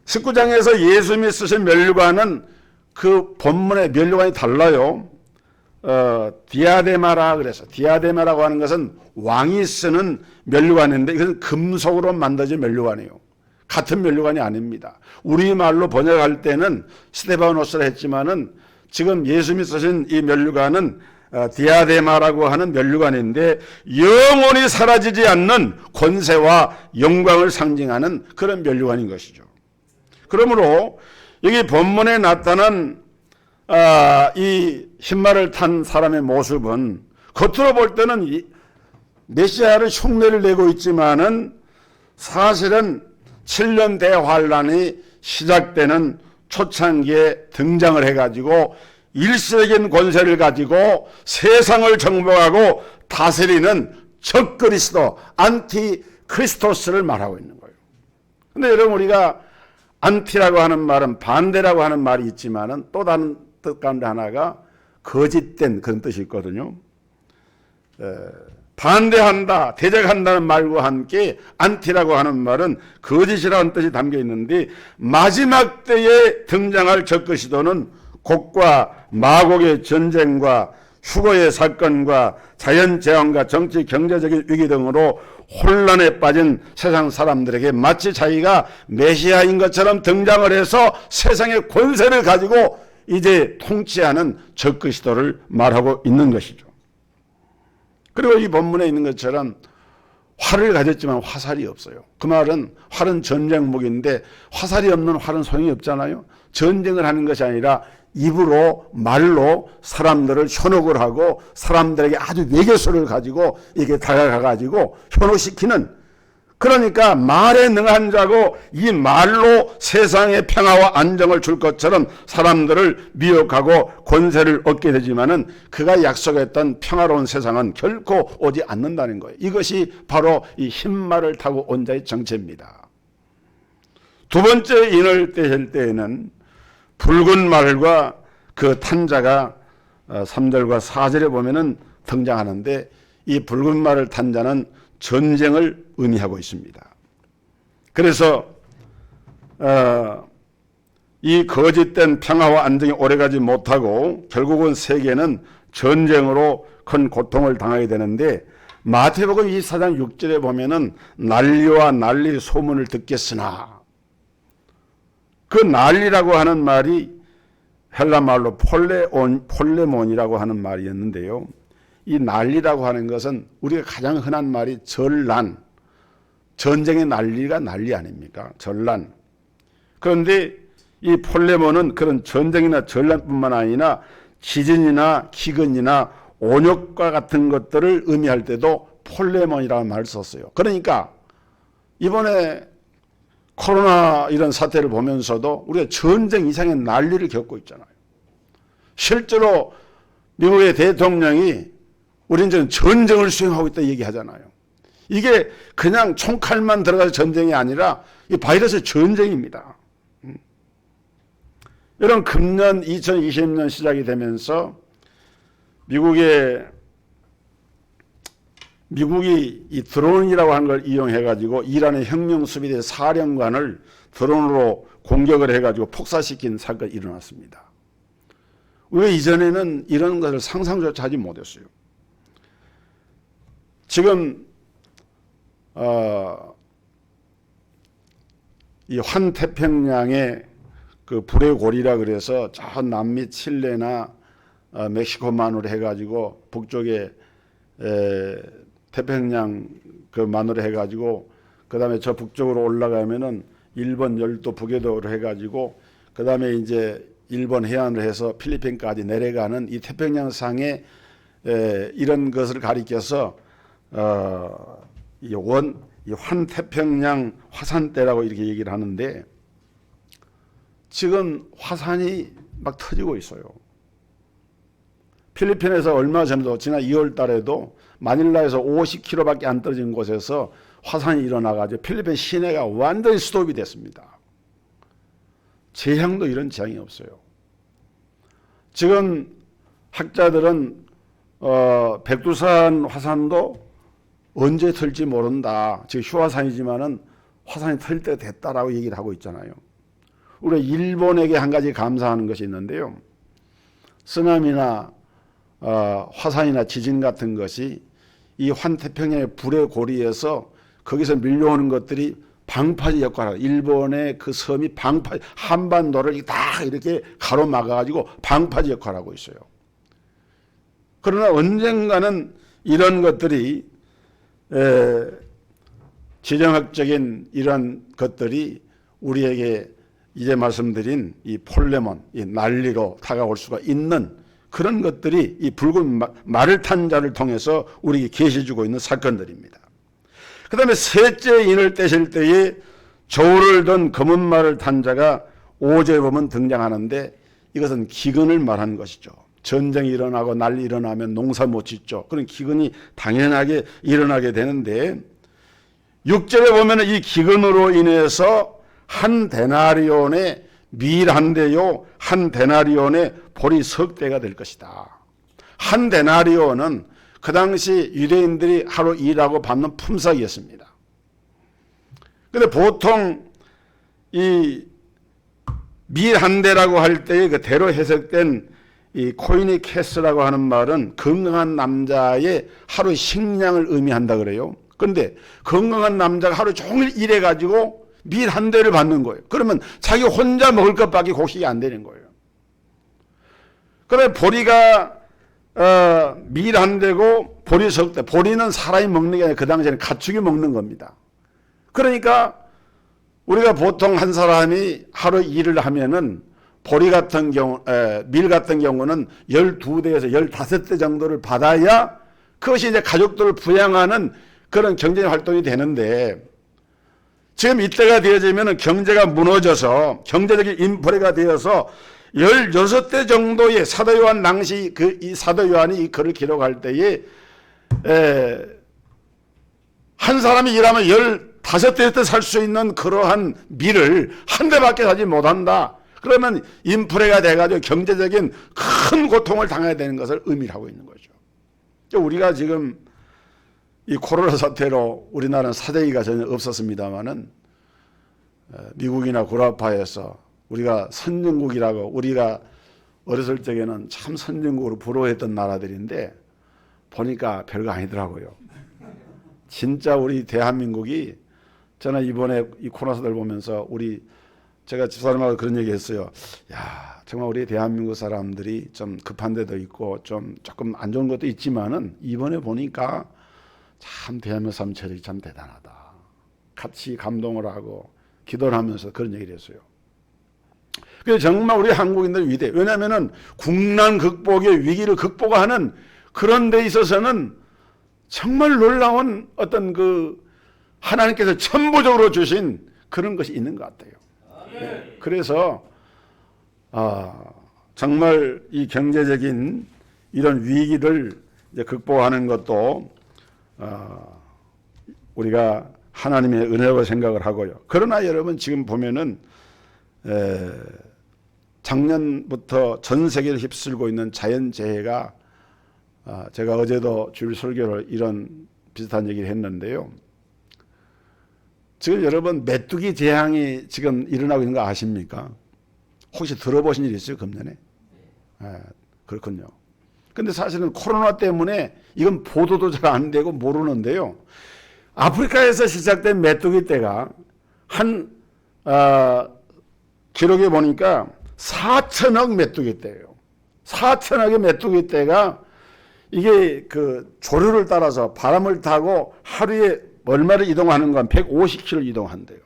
19장에서 예수님이 쓰신 멸류관은 그 본문의 멸류관이 달라요. 디아데마라 그래서, 디아데마라고 하는 것은 왕이 쓰는 멸류관인데 이것은 금속으로 만들어진 멸류관이에요. 같은 멸류관이 아닙니다. 우리말로 번역할 때는 스테바노스라 했지만은 지금 예수님이 쓰신 이 멸류관은 디아데마라고 하는 멸류관인데 영원히 사라지지 않는 권세와 영광을 상징하는 그런 멸류관인 것이죠. 그러므로 여기 본문에 나타난 이 흰말을 탄 사람의 모습은 겉으로 볼 때는 메시아를 흉내를 내고 있지만은 사실은 7년 대환란이 시작되는 초창기에 등장을 해가지고 일시적인 권세를 가지고 세상을 정복하고 다스리는 적그리스도, 안티크리스토스를 말하고 있는 거예요. 근데 여러분, 우리가 안티라고 하는 말은 반대라고 하는 말이 있지만은 또 다른 뜻 가운데 하나가 거짓된 그런 뜻이 있거든요. 반대한다, 대적한다는 말과 함께 안티라고 하는 말은 거짓이라는 뜻이 담겨 있는데, 마지막 때에 등장할 적그리스도는 곡과 마곡의 전쟁과 휴거의 사건과 자연재앙과 정치 경제적인 위기 등으로 혼란에 빠진 세상 사람들에게 마치 자기가 메시아인 것처럼 등장을 해서 세상의 권세를 가지고 이제 통치하는 적그리스도를 말하고 있는 것이죠. 그리고 이 본문에 있는 것처럼 활을 가졌지만 화살이 없어요. 그 말은 활은 전쟁목인데 화살이 없는 활은 소용이 없잖아요. 전쟁을 하는 것이 아니라 입으로 말로 사람들을 현혹을 하고 사람들에게 아주 외교수를 가지고 이게 다가가 가지고 현혹시키는, 그러니까 말에 능한 자고 이 말로 세상에 평화와 안정을 줄 것처럼 사람들을 미혹하고 권세를 얻게 되지만은 그가 약속했던 평화로운 세상은 결코 오지 않는다는 거예요. 이것이 바로 이 흰말을 타고 온 자의 정체입니다. 두 번째 인을 떼실 때에는 붉은 말과 그 탄 자가 3절과 4절에 보면은 등장하는데, 이 붉은 말을 탄 자는 전쟁을 의미하고 있습니다. 그래서 이 거짓된 평화와 안정이 오래가지 못하고 결국은 세계는 전쟁으로 큰 고통을 당하게 되는데, 마태복음 24장 6절에 보면은 난리와 난리 소문을 듣겠으나, 그 난리라고 하는 말이 헬라 말로 폴레몬이라고 하는 말이었는데요. 이 난리라고 하는 것은 우리가 가장 흔한 말이 전란, 전쟁의 난리가 난리 아닙니까? 전란. 그런데 이 폴레몬은 그런 전쟁이나 전란뿐만 아니라 지진이나 기근이나 온역과 같은 것들을 의미할 때도 폴레몬이라는 말을 썼어요. 그러니까 이번에 코로나 이런 사태를 보면서도 우리가 전쟁 이상의 난리를 겪고 있잖아요. 실제로 미국의 대통령이 우리는 지금 전쟁을 수행하고 있다 얘기하잖아요. 이게 그냥 총칼만 들어가서 전쟁이 아니라 이 바이러스 전쟁입니다. 이런 금년 2020년 시작이 되면서 미국이 이 드론이라고 하는 걸 이용해가지고 이란의 혁명수비대 사령관을 드론으로 공격을 해가지고 폭사시킨 사건이 일어났습니다. 왜 이전에는 이런 것을 상상조차 하지 못했어요. 지금 이 환태평양의 그 불의 고리라 그래서 저 남미 칠레나 멕시코만으로 해가지고 북쪽에 태평양 그 만으로 해가지고 그 다음에 저 북쪽으로 올라가면은 일본 열도 북해도로 해가지고 그 다음에 이제 일본 해안을 해서 필리핀까지 내려가는 이 태평양상에 이런 것을 가리켜서 이 환태평양 화산대라고 이렇게 얘기를 하는데, 지금 화산이 막 터지고 있어요. 필리핀에서 얼마 전에도 지난 2월 달에도 마닐라에서 50km밖에 안 떨어진 곳에서 화산이 일어나가지고 필리핀 시내가 완전히 스톱이 됐습니다. 재앙도 이런 재앙이 없어요. 지금 학자들은 백두산 화산도 언제 털지 모른다. 지금 휴화산이지만은 화산이 털 때가 됐다라고 얘기를 하고 있잖아요. 우리 일본에게 한 가지 감사하는 것이 있는데요. 쓰나미나 화산이나 지진 같은 것이 이 환태평양의 불의 고리에서 거기서 밀려오는 것들이 방파제 역할을, 일본의 그 섬이 방파제, 한반도를 다 이렇게 가로막아가지고 방파제 역할을 하고 있어요. 그러나 언젠가는 이런 것들이 지정학적인 이런 것들이 우리에게 이제 말씀드린 이 폴레몬, 이 난리로 다가올 수가 있는 그런 것들이 이 붉은 말을 탄 자를 통해서 우리에게 계시해주고 있는 사건들입니다. 그 다음에 셋째 인을 떼실 때에 저울을 든 검은 말을 탄 자가 5절에 보면 등장하는데, 이것은 기근을 말하는 것이죠. 전쟁이 일어나고 난리 일어나면 농사 못 짓죠. 그런 기근이 당연하게 일어나게 되는데, 6절에 보면 이 기근으로 인해서 한 데나리온의 밀 한 대요, 한 데나리온의 보리 석 대가 될 것이다. 한 데나리온은 그 당시 유대인들이 하루 일하고 받는 품삯이었습니다. 그런데 보통 이 밀 한 대라고 할 때의 그 대로 해석된 이 코이니케스라고 하는 말은 건강한 남자의 하루 식량을 의미한다 그래요. 그런데 건강한 남자가 하루 종일 일해가지고 밀 한 대를 받는 거예요. 그러면 자기 혼자 먹을 것밖에 곡식이 안 되는 거예요. 그래 보리가 밀 한 대고 보리 석 대. 보리는 사람이 먹는 게 아니라 그 당시에는 가축이 먹는 겁니다. 그러니까 우리가 보통 한 사람이 하루 일을 하면은 보리 같은 경우, 밀 같은 경우는 12대에서 15대 정도를 받아야 그것이 이제 가족들을 부양하는 그런 경제 활동이 되는데, 지금 이때가 되어지면 경제가 무너져서 경제적인 인플레가 되어서 16대 정도의 사도 요한 당시 이 사도 요한이 이 글을 기록할 때에 한 사람이 일하면 15대 때 살 수 있는 그러한 밀을 한 대밖에 사지 못한다. 그러면 인플레가 돼가지고 경제적인 큰 고통을 당해야 되는 것을 의미하고 있는 거죠. 우리가 지금 이 코로나 사태로 우리나라는 사대기가 전혀 없었습니다만은 미국이나 구라파에서 우리가 선진국이라고 우리가 어렸을 적에는 참 선진국으로 부러워했던 나라들인데 보니까 별거 아니더라고요. 진짜 우리 대한민국이, 저는 이번에 이 코로나 사태를 보면서 제가 집사람하고 그런 얘기 했어요. 야, 정말 우리 대한민국 사람들이 좀 급한 데도 있고 조금 안 좋은 것도 있지만은 이번에 보니까 참 대한민국 사람 체력이 참 대단하다. 같이 감동을 하고 기도를 하면서 그런 얘기를 했어요. 그래서 정말 우리 한국인들 위대해. 왜냐하면은 국난 극복의 위기를 극복하는 그런 데 있어서는 정말 놀라운 어떤 하나님께서 천부적으로 주신 그런 것이 있는 것 같아요. 그래서 정말 이 경제적인 이런 위기를 이제 극복하는 것도 우리가 하나님의 은혜라고 생각을 하고요. 그러나 여러분 지금 보면은 작년부터 전 세계를 휩쓸고 있는 자연재해가, 제가 어제도 주일 설교를 이런 비슷한 얘기를 했는데요. 지금 여러분 메뚜기 재앙이 지금 일어나고 있는 거 아십니까? 혹시 들어보신 일 있어요, 금년에? 그렇군요. 근데 사실은 코로나 때문에 이건 보도도 잘 안 되고 모르는데요. 아프리카에서 시작된 메뚜기 떼가 기록에 보니까 4천억 메뚜기 떼예요. 4천억의 메뚜기 떼가 이게 조류를 따라서 바람을 타고 하루에 얼마를 이동하는 건 150km 이동한대요.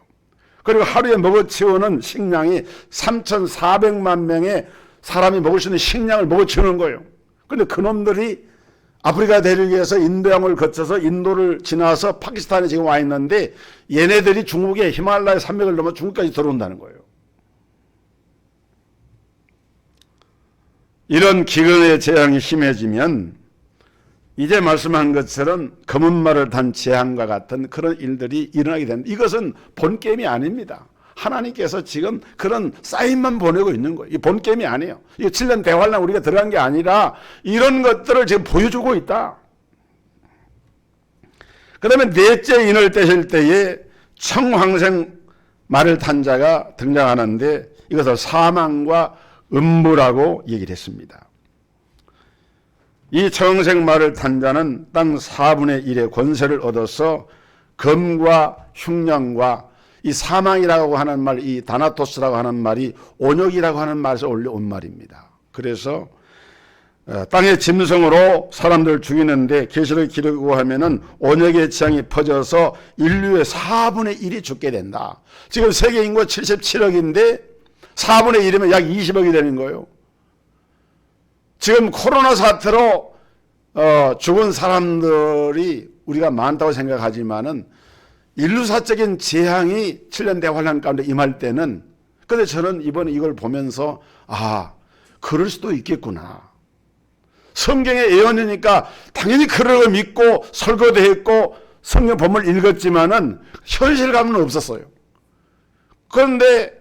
그리고 하루에 먹어치우는 식량이 3,400만 명의 사람이 먹을 수 있는 식량을 먹어치우는 거예요. 그런데 그놈들이 아프리카 대륙에서 인도양을 거쳐서 인도를 지나서 파키스탄에 지금 와 있는데 얘네들이 중국의 히말라야 산맥을 넘어 중국까지 들어온다는 거예요. 이런 기근의 재앙이 심해지면 이제 말씀한 것처럼 검은 말을 탄 재앙과 같은 그런 일들이 일어나게 됩니다. 이것은 본게임이 아닙니다. 하나님께서 지금 그런 사인만 보내고 있는 거예요. 이 본게임이 아니에요. 이거 7년 대환란 우리가 들어간 게 아니라 이런 것들을 지금 보여주고 있다. 그 다음에 넷째 인을 떼실 때에 청황생 말을 탄 자가 등장하는데 이것을 사망과 음부라고 얘기를 했습니다. 이 청황생 말을 탄 자는 땅 4분의 1의 권세를 얻어서 검과 흉년과 이 사망이라고 하는 말, 이 다나토스라고 하는 말이 온역이라고 하는 말에서 올려온 말입니다. 그래서 땅의 짐승으로 사람들을 죽이는데 계시록 기록하고 하면은 온역의 재앙이 퍼져서 인류의 4분의 1이 죽게 된다. 지금 세계 인구가 77억인데 4분의 1이면 약 20억이 되는 거예요. 지금 코로나 사태로 죽은 사람들이 우리가 많다고 생각하지만은 인류사적인 재앙이 7년 대환란 가운데 임할 때는, 근데 저는 이번에 이걸 보면서 그럴 수도 있겠구나. 성경의 예언이니까 당연히 그러고 믿고 설교도 했고 성경 본문을 읽었지만은 현실감은 없었어요. 그런데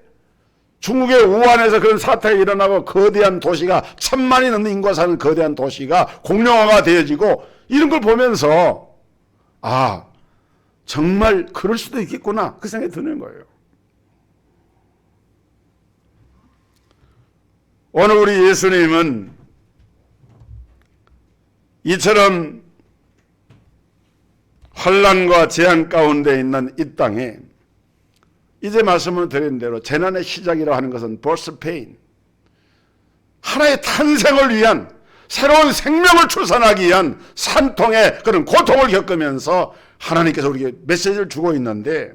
중국의 우한에서 그런 사태가 일어나고 거대한 도시가 1,000만이 넘는 인구가 사는 거대한 도시가 공룡화가 되어지고 이런 걸 보면서 정말 그럴 수도 있겠구나 그 생각이 드는 거예요. 오늘 우리 예수님은 이처럼 환난과 재앙 가운데 있는 이 땅에 이제 말씀을 드린 대로 재난의 시작이라고 하는 것은 birth pain, 하나의 탄생을 위한 새로운 생명을 출산하기 위한 산통의 그런 고통을 겪으면서 하나님께서 우리에게 메시지를 주고 있는데,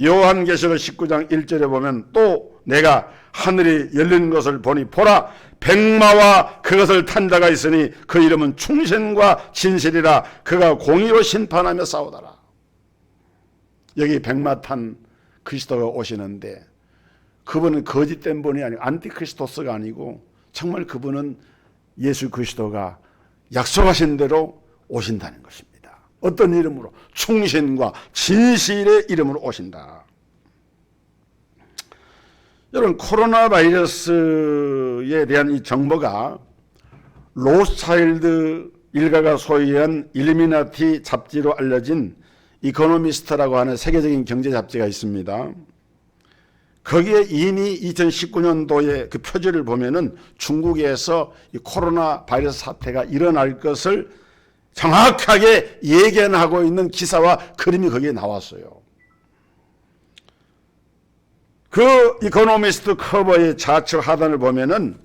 요한계시록 19장 1절에 보면 또 내가 하늘이 열린 것을 보니 보라 백마와 그것을 탄 자가 있으니 그 이름은 충신과 진실이라 그가 공의로 심판하며 싸우더라. 여기 백마 탄 그리스도가 오시는데, 그분은 거짓된 분이 아니고 안티크리스토스가 아니고 정말 그분은 예수 그리스도가 약속하신 대로 오신다는 것입니다. 어떤 이름으로? 충신과 진실의 이름으로 오신다. 여러분, 코로나 바이러스에 대한 이 정보가 로스차일드 일가가 소유한 일루미나티 잡지로 알려진 이코노미스트라고 하는 세계적인 경제 잡지가 있습니다. 거기에 이미 2019년도에 그 표지를 보면은 중국에서 이 코로나 바이러스 사태가 일어날 것을 정확하게 예견하고 있는 기사와 그림이 거기에 나왔어요. 그 이코노미스트 커버의 좌측 하단을 보면은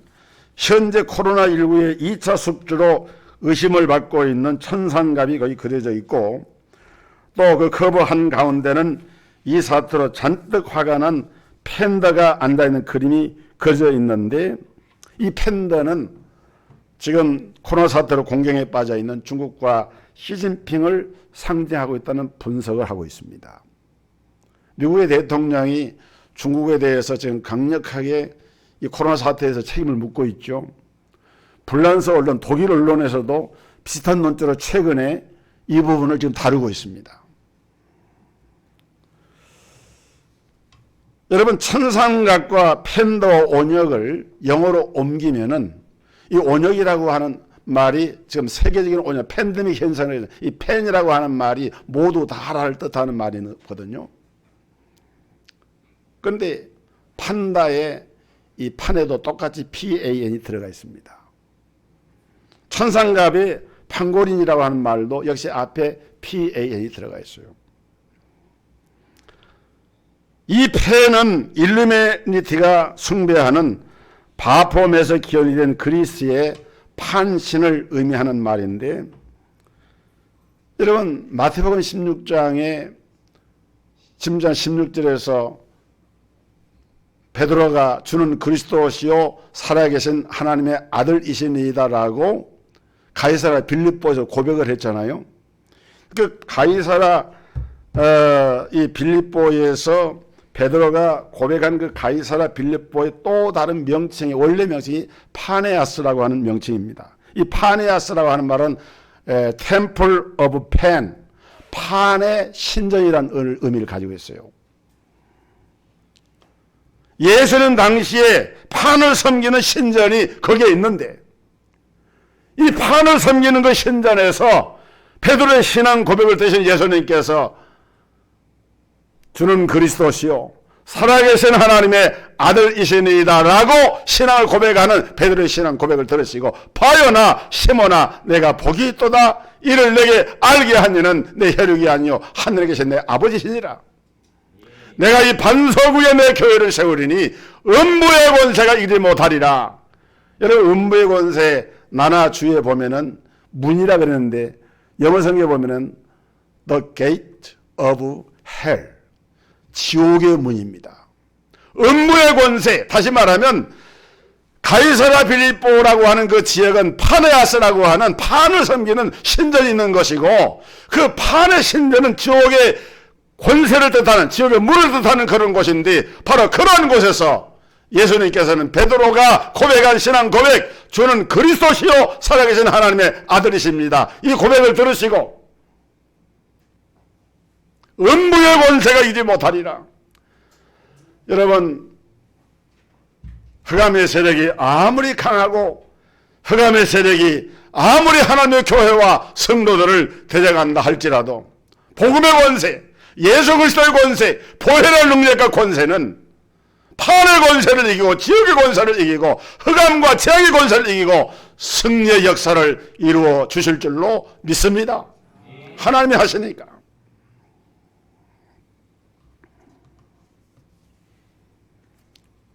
현재 코로나19의 2차 숙주로 의심을 받고 있는 천상갑이 거기 그려져 있고, 또 그 커버 한가운데는 이 사태로 잔뜩 화가 난 팬더가 앉아있는 그림이 그려져 있는데, 이 팬더는 지금 코로나 사태로 공경에 빠져 있는 중국과 시진핑을 상징하고 있다는 분석을 하고 있습니다. 미국의 대통령이 중국에 대해서 지금 강력하게 이 코로나 사태에서 책임을 묻고 있죠. 프랑스 언론, 독일 언론에서도 비슷한 논조로 최근에 이 부분을 지금 다루고 있습니다. 여러분, 천상각과 팬더 온역을 영어로 옮기면은 이 온역이라고 하는 말이 지금 세계적인 온역, 팬데믹 현상을, 이 팬이라고 하는 말이 모두 다를 뜻하는 말이거든요. 그런데 판다의 이 판에도 똑같이 PAN이 들어가 있습니다. 천상갑의 판고린이라고 하는 말도 역시 앞에 PAN이 들어가 있어요. 이 팬은 일루미니티가 숭배하는 바포멧에서 기원이 된 그리스의 판신을 의미하는 말인데, 여러분 마태복음 16장에 16절에서 베드로가 주는 그리스도시요 살아계신 하나님의 아들이시니이다라고 가이사라 빌립보에서 고백을 했잖아요. 그 가이사라 이 빌립보에서 베드로가 고백한 그 가이사라 빌립보의 또 다른 명칭이, 원래 명칭이 파네아스라고 하는 명칭입니다. 이 파네아스라고 하는 말은 Temple of Pan, 판의 신전이라는 의미를 가지고 있어요. 예수는 당시에 판을 섬기는 신전이 거기에 있는데, 이 판을 섬기는 그 신전에서 베드로의 신앙 고백을 드신 예수님께서 주는 그리스도시요 살아계신 하나님의 아들이시니이다라고 신앙을 고백하는 베드로의 신앙 고백을 들으시고, 바요나 시몬아 내가 복이 있도다, 이를 내게 알게 한 이는 내 혈육이 아니요 하늘에 계신 내 아버지시니라. 내가 이 반석 위에 내 교회를 세우리니 음부의 권세가 이기지 못하리라. 여러분, 음부의 권세 나나 주에 보면은 문이라 그러는데 영어 성경에 보면은 the gate of hell, 지옥의 문입니다. 음부의 권세, 다시 말하면 가이사라 빌립보라고 하는 그 지역은 파네아스라고 하는 판을 섬기는 신전이 있는 것이고, 그 판의 신전은 지옥의 권세를 뜻하는, 지옥의 문을 뜻하는 그런 곳인데, 바로 그런 곳에서 예수님께서는 베드로가 고백한 신앙 고백, 주는 그리스도시요 살아계신 하나님의 아들이십니다, 이 고백을 들으시고 음부의 권세가 이지 못하리라. 여러분, 흑암의 세력이 아무리 강하고 흑암의 세력이 아무리 하나님의 교회와 성도들을 대적한다 할지라도 복음의 권세, 예수 그리스도의 권세, 보혈의 능력과 권세는 판의 권세를 이기고 지역의 권세를 이기고 흑암과 재앙의 권세를 이기고 승리의 역사를 이루어 주실 줄로 믿습니다. 하나님이 하시니까.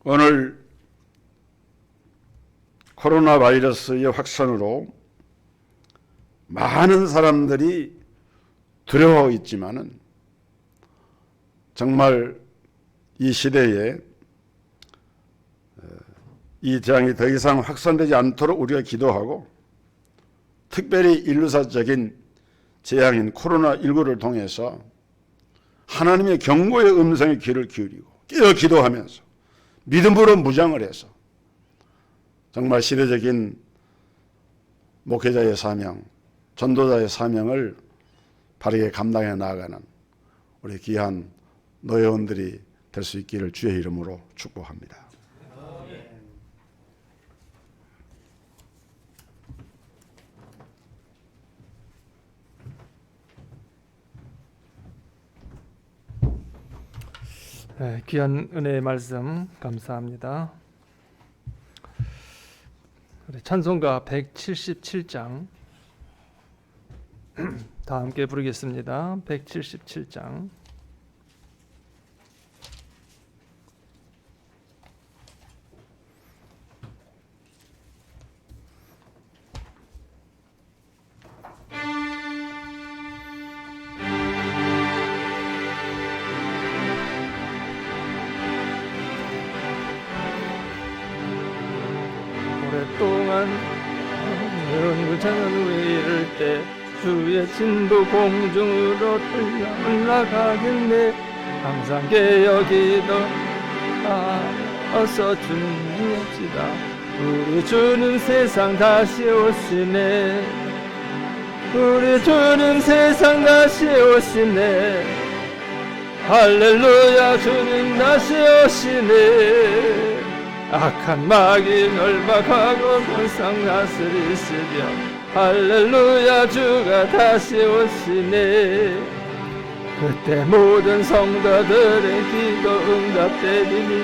오늘 코로나 바이러스의 확산으로 많은 사람들이 두려워 있지만은 정말 이 시대에 이 재앙이 더 이상 확산되지 않도록 우리가 기도하고, 특별히 인류사적인 재앙인 코로나19를 통해서 하나님의 경고의 음성에 귀를 기울이고 깨어 기도하면서 믿음으로 무장을 해서 정말 시대적인 목회자의 사명, 전도자의 사명을 바르게 감당해 나아가는 우리 귀한 노회원들이 될 수 있기를 주의 이름으로 축복합니다. 네, 귀한 은혜의 말씀 감사합니다. 우리 찬송가 177장 다 함께 부르겠습니다. 177장. 오랫동안 연구장은 위를 때 주의 진도 공중으로 들려 올라가겠네. 항상 깨어기도 어서 준비합시다. 우리 주는 세상 다시 오시네. 우리 주는 세상 다시 오시네. 할렐루야, 주는 다시 오시네. 악한 마귀 멸박하고 세상 다스리시며 할렐루야, 주가 다시 오시네. 그때 모든 성도들의 기도 응답되리니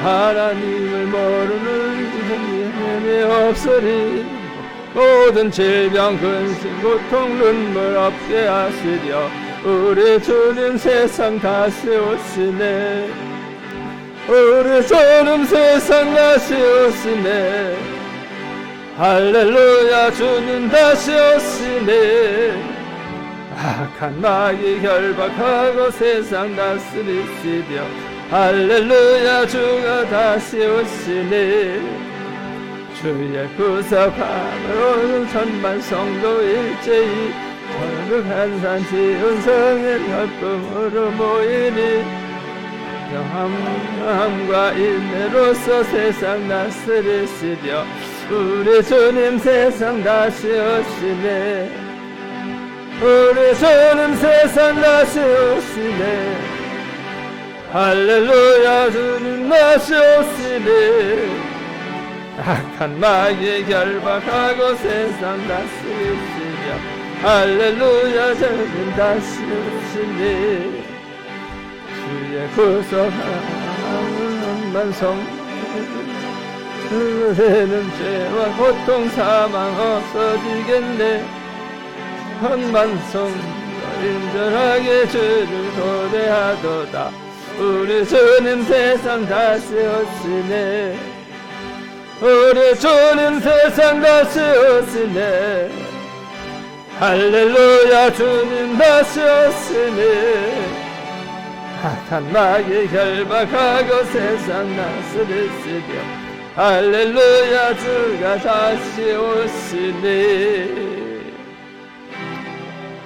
하나님을 모르는 힘이 없으리. 모든 질병 근심 고통 눈물 없게 하시려 우리 주는 세상 다시 오시네. 우리 주는 세상 다시 오시네. 할렐루야, 주는 다시 오시네. 악한 마귀 결박하고 세상 다스리시며 할렐루야, 주가 다시 오시네. 주의 구속함으로 천만 성도 일제히 거룩한 산 지은성의 협금으로 모이니 평안과 인내로서 세상 다스리시며 우리 주님 세상 다시 오시네. 우리 주님 세상 다시 오시네. 할렐루야, 주님 다시 오시네. 악한 마귀 결박하고 세상 다스리시며 할렐루야, 주님 다시 오시네. 주의 구속함은 만성 그대는 죄와 고통 사망 없어지겠네. 헌만성 인절하게 주를 고대하도다. 우리 주님 세상 다시 오시네. 우리 주님 세상 다시 오시네. 할렐루야, 주님 다시 오시네. 악한 마귀 결박하고 세상 다스리시며 할렐루야, 주가 다시 오시네.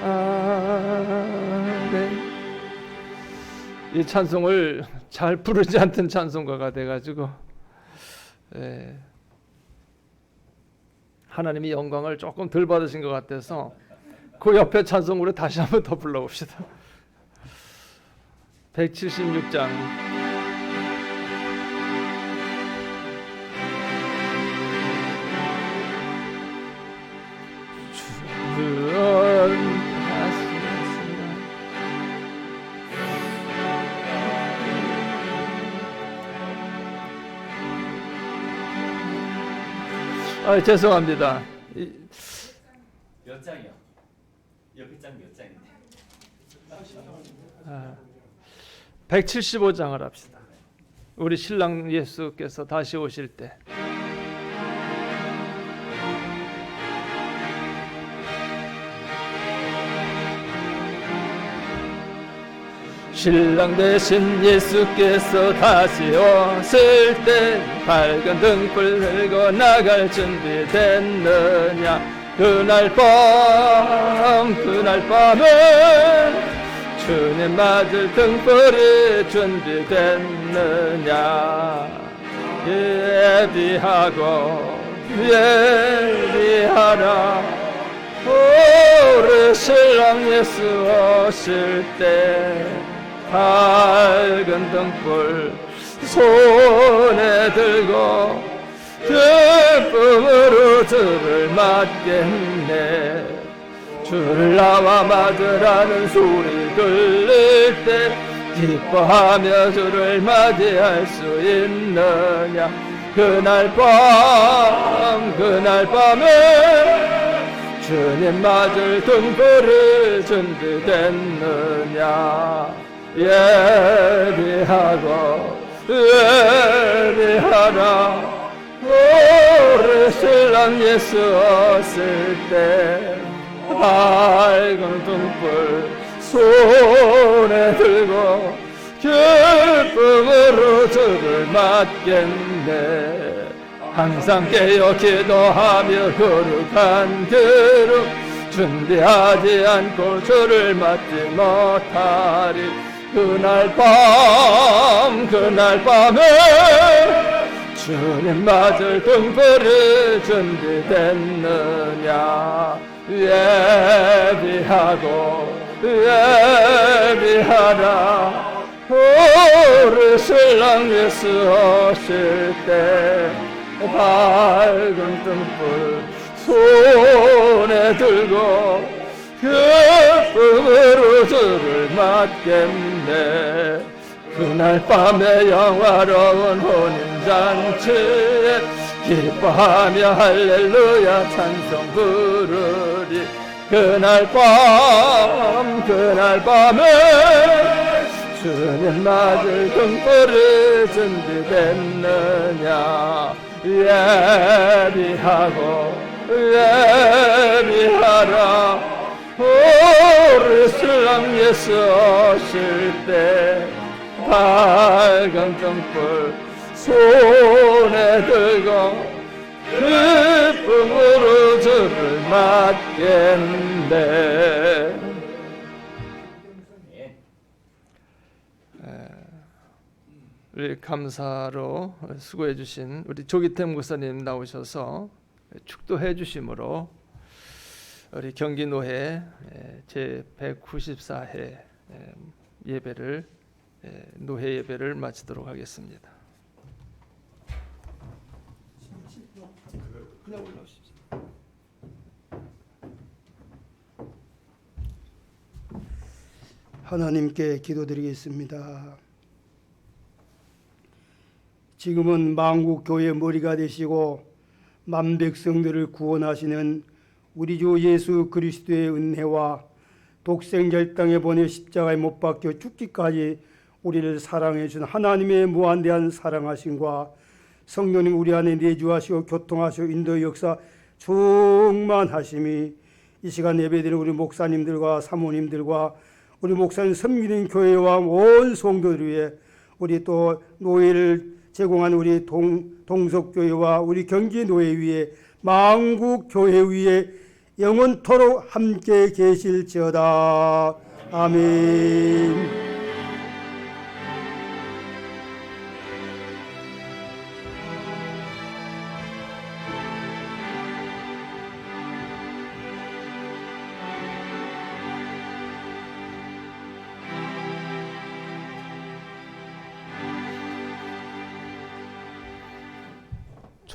아멘. 이 찬송을 잘 부르지 않던 찬송가가 돼가지고 하나님이 영광을 조금 덜 받으신 것 같아서 그 옆에 찬송으로 다시 한번 더 불러봅시다. 176장. 주원 다시 오시네. 죄송합니다. 몇 장이요? 옆에 장 몇 장인데? 175장을 합시다. 우리 신랑 예수께서 다시 오실 때 신랑 대신 예수께서 다시 오실 때 밝은 등불 들고 나갈 준비 됐느냐. 그날 밤에 주님 맞을 등불이 준비됐느냐. 예비하라. 우리 신랑 예수 오실 때 밝은 등불 손에 들고 기쁨으로 주를 맞겠네. 주를 나와 맞으라는 소리 들릴 때 기뻐하며 주를 맞이할 수 있느냐. 그날 밤에 주님 맞을 등불이 준비됐느냐. 예비하라. 우리 신랑 예수 오실 때 밝은 등불 손에 들고 기쁨으로 주를 맞겠네. 항상 깨어 기도하며 거룩한 길을 준비하지 않고 주를 맞지 못하리. 그날 밤에 주님 맞을 등불이 준비됐느냐. 예비하라. 우리 신랑 예수 오실 때 밝은 등불 손에 들고 기쁨으로 주를 맞겠네. 그날 밤에 영화로운 혼인잔치에 기뻐하며 할렐루야 찬송 부르리. 그날 밤에 주님 맞을 등불이 준비됐느냐. 예비하라. 우리 신랑 예수 오실 때 밝은 등불 손에 들고 기쁨으로 주를 맞겠네. 우리 감사로 수고해 주신 우리 조기태 목사님 나오셔서 축도해 주심으로 우리 경기노회 제 194회 예배를 노회 예배를 마치도록 하겠습니다. 그냥 올라오십시오. 하나님께 기도드리겠습니다. 지금은 만국 교회의 머리가 되시고 만 백성들을 구원하시는 우리 주 예수 그리스도의 은혜와 독생자를 땅에 보내 십자가에 못 박혀 죽기까지 우리를 사랑해 준 하나님의 무한대한 사랑하심과 성령님 우리 안에 내주하시고 교통하시고 인도 역사 충만하심이 이 시간 예배드리는 우리 목사님들과 사모님들과 우리 목사님 섬기는 교회와 온 성도들 위해 우리 또 노예를 제공한 우리 동석교회와 우리 경기노회 위에 만국교회 위에 영원토록 함께 계실지어다. 아멘.